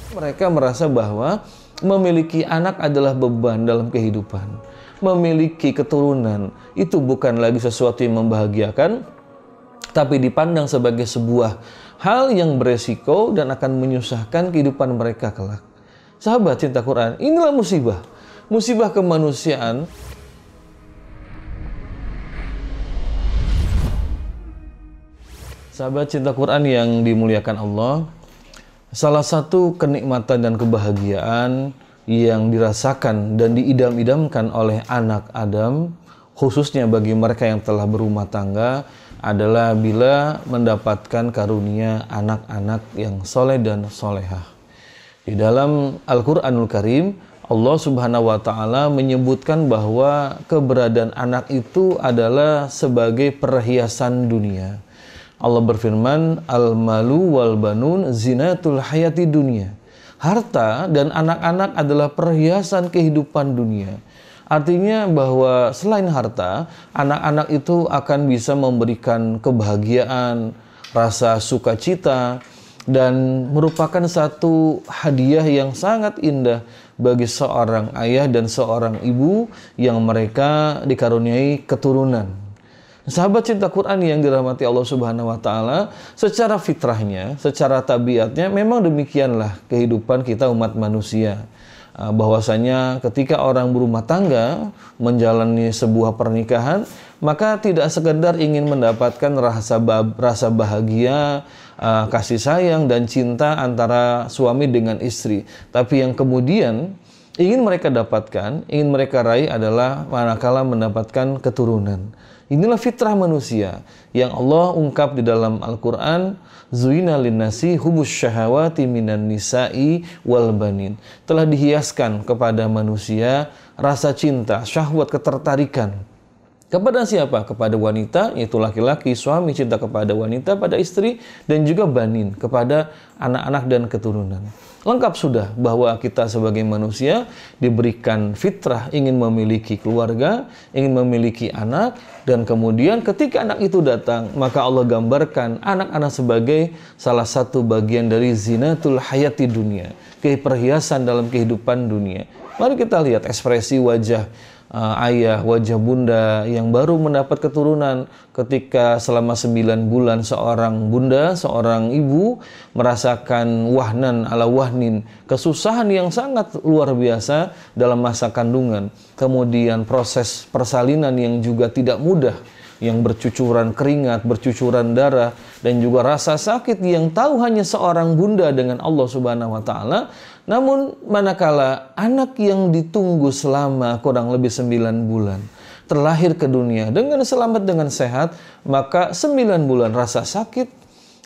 Mereka merasa bahwa memiliki anak adalah beban dalam kehidupan. Memiliki keturunan itu bukan lagi sesuatu yang membahagiakan, tapi dipandang sebagai sebuah hal yang beresiko dan akan menyusahkan kehidupan mereka kelak. Sahabat cinta Quran, inilah musibah. Musibah kemanusiaan. Sahabat cinta Quran yang dimuliakan Allah, salah satu kenikmatan dan kebahagiaan yang dirasakan dan diidam-idamkan oleh anak Adam, khususnya bagi mereka yang telah berumah tangga, adalah bila mendapatkan karunia anak-anak yang soleh dan solehah. Di dalam Al-Quranul Karim, Allah Subhanahu wa Ta'ala menyebutkan bahwa keberadaan anak itu adalah sebagai perhiasan dunia. Allah berfirman, al-malu wal banun zinatul hayati dunia. Harta dan anak-anak adalah perhiasan kehidupan dunia. Artinya bahwa selain harta, anak-anak itu akan bisa memberikan kebahagiaan, rasa sukacita, dan merupakan satu hadiah yang sangat indah bagi seorang ayah dan seorang ibu yang mereka dikaruniai keturunan. Sahabat cinta Quran yang dirahmati Allah Subhanahu wa Ta'ala, secara fitrahnya, secara tabiatnya memang demikianlah kehidupan kita umat manusia. Bahwasanya ketika orang berumah tangga menjalani sebuah pernikahan, maka tidak sekedar ingin mendapatkan rasa bahagia, kasih sayang dan cinta antara suami dengan istri, tapi yang kemudian ingin mereka dapatkan, ingin mereka raih adalah manakala mendapatkan keturunan. Inilah fitrah manusia yang Allah ungkap di dalam Al-Quran. Zuina linnasi hubus syahawati minan nisa'i wal banin. Telah dihiaskan kepada manusia rasa cinta, syahwat, ketertarikan. Kepada siapa? Kepada wanita, yaitu laki-laki, suami cinta kepada wanita, pada istri, dan juga banin, kepada anak-anak dan keturunan. Lengkap sudah bahwa kita sebagai manusia diberikan fitrah ingin memiliki keluarga, ingin memiliki anak, dan kemudian ketika anak itu datang, maka Allah gambarkan anak-anak sebagai salah satu bagian dari zinatul hayati dunia, perhiasan dalam kehidupan dunia. Mari kita lihat ekspresi wajah ayah, wajah bunda yang baru mendapat keturunan ketika selama 9 bulan seorang bunda, seorang ibu merasakan wahnan ala wahnin, kesusahan yang sangat luar biasa dalam masa kandungan. Kemudian proses persalinan yang juga tidak mudah, yang bercucuran keringat, bercucuran darah, dan juga rasa sakit yang tahu hanya seorang bunda dengan Allah Subhanahu wa Ta'ala. Namun manakala anak yang ditunggu selama kurang lebih 9 bulan terlahir ke dunia dengan selamat, dengan sehat, maka 9 bulan rasa sakit,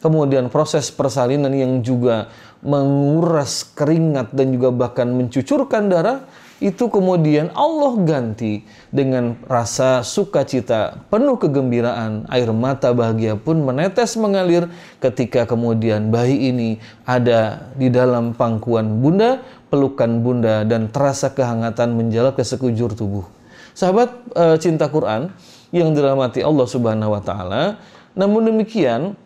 kemudian proses persalinan yang juga menguras keringat dan juga bahkan mencucurkan darah, itu kemudian Allah ganti dengan rasa sukacita, penuh kegembiraan, air mata bahagia pun menetes mengalir ketika kemudian bayi ini ada di dalam pangkuan bunda, pelukan bunda, dan terasa kehangatan menjalar ke sekujur tubuh. Sahabat cinta Quran yang dirahmati Allah Subhanahu wa Ta'ala, namun demikian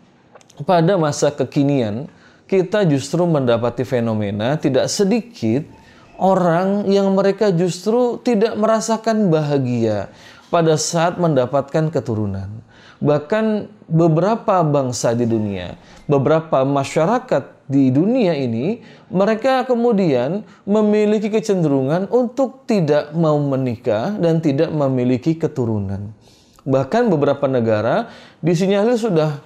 pada masa kekinian kita justru mendapati fenomena tidak sedikit orang yang mereka justru tidak merasakan bahagia pada saat mendapatkan keturunan. Bahkan beberapa bangsa di dunia, beberapa masyarakat di dunia ini, mereka kemudian memiliki kecenderungan untuk tidak mau menikah dan tidak memiliki keturunan. Bahkan beberapa negara disinyalir sudah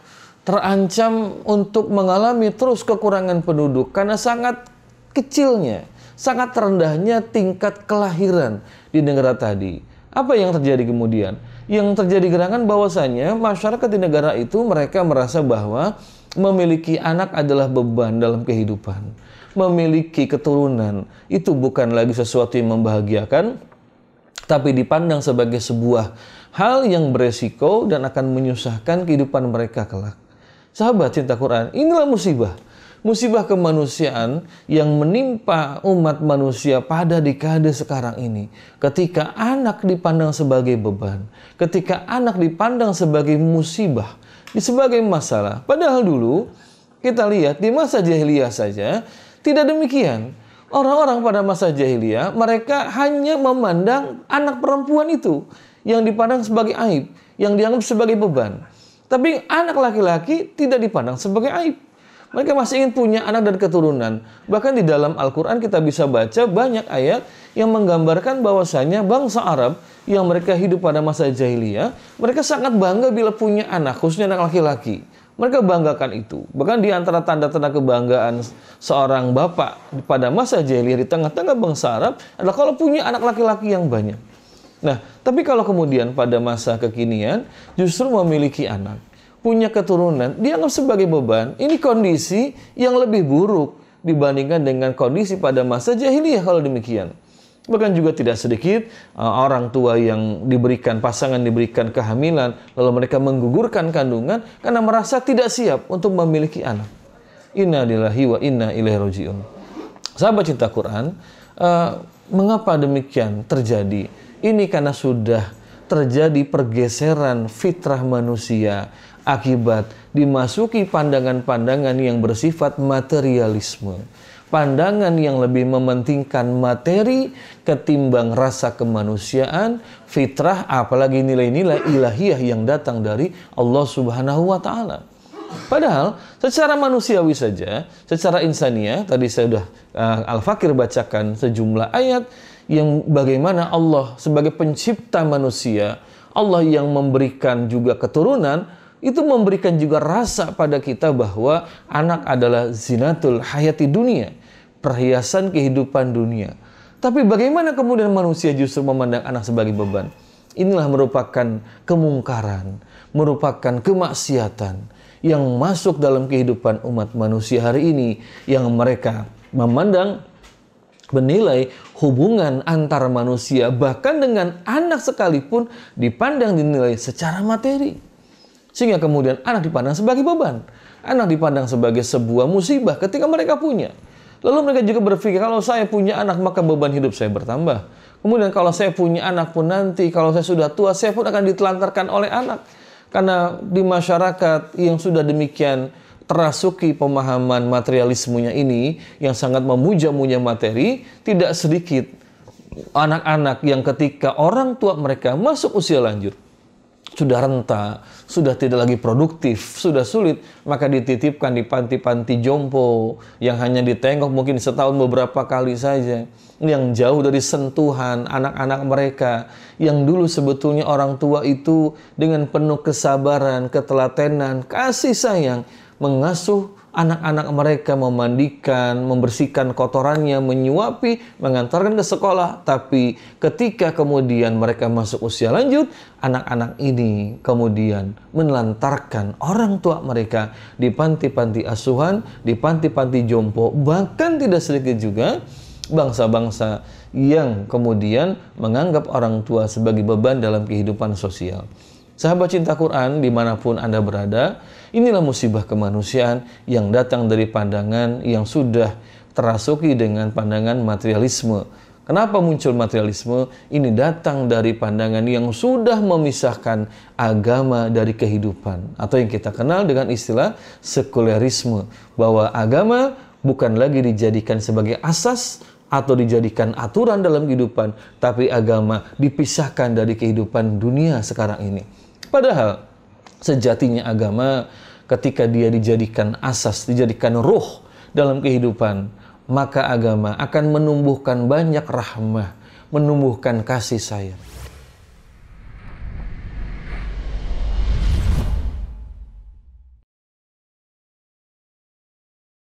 terancam untuk mengalami terus kekurangan penduduk karena sangat kecilnya, sangat rendahnya tingkat kelahiran di negara tadi. Apa yang terjadi kemudian? Yang terjadi gerangan bahwasanya masyarakat di negara itu mereka merasa bahwa memiliki anak adalah beban dalam kehidupan. Memiliki keturunan itu bukan lagi sesuatu yang membahagiakan, tapi dipandang sebagai sebuah hal yang beresiko dan akan menyusahkan kehidupan mereka kelak. Sahabat cinta Quran, inilah musibah. Musibah kemanusiaan yang menimpa umat manusia pada dekade sekarang ini. Ketika anak dipandang sebagai beban, ketika anak dipandang sebagai musibah, sebagai masalah. Padahal dulu kita lihat di masa jahiliyah saja, Tidak demikian. Orang-orang pada masa jahiliyah, mereka hanya memandang anak perempuan itu yang dipandang sebagai aib, yang dianggap sebagai beban. Tapi anak laki-laki tidak dipandang sebagai aib. Mereka masih ingin punya anak dan keturunan. Bahkan di dalam Al-Quran kita bisa baca banyak ayat yang menggambarkan bahwasanya bangsa Arab yang mereka hidup pada masa jahiliyah, mereka sangat bangga bila punya anak, khususnya anak laki-laki. Mereka banggakan itu. Bahkan di antara tanda-tanda kebanggaan seorang bapak pada masa jahiliyah di tengah-tengah bangsa Arab adalah kalau punya anak laki-laki yang banyak. Nah, tapi kalau kemudian pada masa kekinian justru memiliki anak, punya keturunan, dianggap sebagai beban. Ini kondisi yang lebih buruk dibandingkan dengan kondisi pada masa jahiliyah kalau demikian. Bahkan juga tidak sedikit orang tua yang pasangan diberikan kehamilan, lalu mereka menggugurkan kandungan karena merasa tidak siap untuk memiliki anak. Inna lillahi wa inna ilaihi raji'un. Sahabat cinta Quran, mengapa demikian terjadi? Ini karena sudah terjadi pergeseran fitrah manusia akibat dimasuki pandangan-pandangan yang bersifat materialisme. Pandangan yang lebih mementingkan materi ketimbang rasa kemanusiaan, fitrah, apalagi nilai-nilai ilahiyah yang datang dari Allah Subhanahu wa Ta'ala. Padahal secara manusiawi saja, secara insaniah, tadi saya sudah Al-Fakir bacakan sejumlah ayat yang bagaimana Allah sebagai pencipta manusia, Allah yang memberikan juga keturunan, itu memberikan juga rasa pada kita bahwa anak adalah zinatul hayati dunia, perhiasan kehidupan dunia. Tapi bagaimana kemudian manusia justru memandang anak sebagai beban? Inilah merupakan kemungkaran, merupakan kemaksiatan yang masuk dalam kehidupan umat manusia hari ini, yang mereka menilai hubungan antar manusia bahkan dengan anak sekalipun dipandang dinilai secara materi. Sehingga kemudian anak dipandang sebagai beban. Anak dipandang sebagai sebuah musibah ketika mereka punya. Lalu mereka juga berpikir, kalau saya punya anak maka beban hidup saya bertambah. Kemudian kalau saya punya anak pun nanti, kalau saya sudah tua, saya pun akan ditelantarkan oleh anak. Karena di masyarakat yang sudah demikian terasuki pemahaman materialismenya ini, yang sangat memuja-muja materi, tidak sedikit anak-anak yang ketika orang tua mereka masuk usia lanjut, sudah renta, sudah tidak lagi produktif, sudah sulit, maka dititipkan di panti-panti jompo yang hanya ditengok mungkin setahun beberapa kali saja, yang jauh dari sentuhan anak-anak mereka, yang dulu sebetulnya orang tua itu dengan penuh kesabaran, ketelatenan, kasih sayang mengasuh anak-anak mereka, memandikan, membersihkan kotorannya, menyuapi, mengantarkan ke sekolah. Tapi ketika kemudian mereka masuk usia lanjut, anak-anak ini kemudian menelantarkan orang tua mereka di panti-panti asuhan, di panti-panti jompo. Bahkan tidak sedikit juga bangsa-bangsa yang kemudian menganggap orang tua sebagai beban dalam kehidupan sosial. Sahabat cinta Quran, dimanapun Anda berada, inilah musibah kemanusiaan yang datang dari pandangan yang sudah terasuki dengan pandangan materialisme. Kenapa muncul materialisme? Ini datang dari pandangan yang sudah memisahkan agama dari kehidupan, atau yang kita kenal dengan istilah sekulerisme, bahwa agama bukan lagi dijadikan sebagai asas atau dijadikan aturan dalam kehidupan, tapi agama dipisahkan dari kehidupan dunia sekarang ini. Padahal sejatinya agama ketika dia dijadikan asas, dijadikan ruh dalam kehidupan, maka agama akan menumbuhkan banyak rahmah, menumbuhkan kasih sayang.